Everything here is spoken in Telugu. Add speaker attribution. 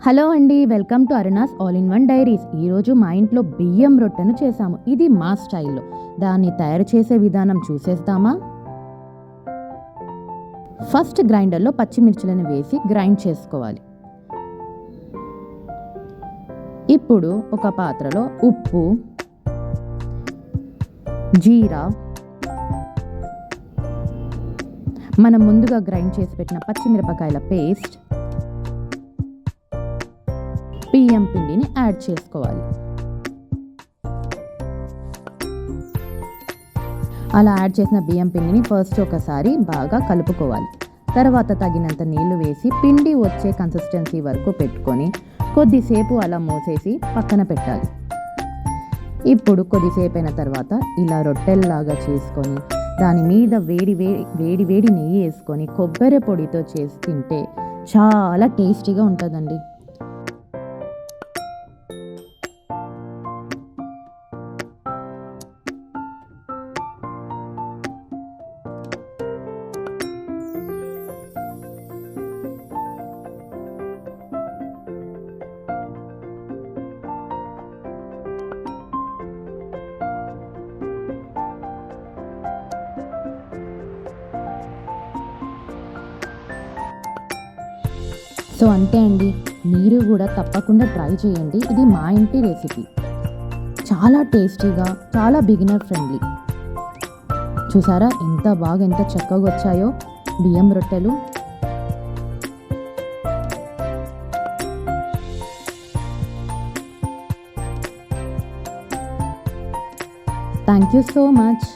Speaker 1: హలో అండి, welcome to Aruna's all in one diaries. ఈరోజు మా ఇంట్లో బియ్యం రొట్టెను చేసాము. ఇది మా స్టైల్లో. దాన్ని తయారు చేసే విధానం చూసేస్తామా? ఫస్ట్ గ్రైండర్లో పచ్చిమిర్చిలను వేసి గ్రైండ్ చేసుకోవాలి. ఇప్పుడు ఒక పాత్రలో ఉప్పు, జీరా, మనం ముందుగా గ్రైండ్ చేసి పెట్టిన పచ్చిమిరపకాయల పేస్ట్, బియ్యం పిండిని యాడ్ చేసుకోవాలి. అలా యాడ్ చేసిన బియ్యం పిండిని ఫస్ట్ ఒకసారి బాగా కలుపుకోవాలి. తర్వాత తగినంత నీళ్లు వేసి పిండి వచ్చే కన్సిస్టెన్సీ వరకు పెట్టుకొని కొద్దిసేపు అలా మూసేసి పక్కన పెట్టాలి. ఇప్పుడు కొద్దిసేపు అయిన తర్వాత ఇలా రొట్టెల్లాగా చేసుకొని దాని మీద వేడి వేడి నెయ్యి వేసుకొని కొబ్బరి పొడితో చేసి తింటే చాలా టేస్టీగా ఉంటుందండి. సో అంతే అండి, మీరు కూడా తప్పకుండా ట్రై చేయండి. ఇది మా ఇంటి రెసిపీ, చాలా టేస్టీగా, చాలా బిగినర్ ఫ్రెండ్లీ. చూసారా ఎంత చక్కగా వచ్చాయో బియ్యం రొట్టెలు. Thank you so much.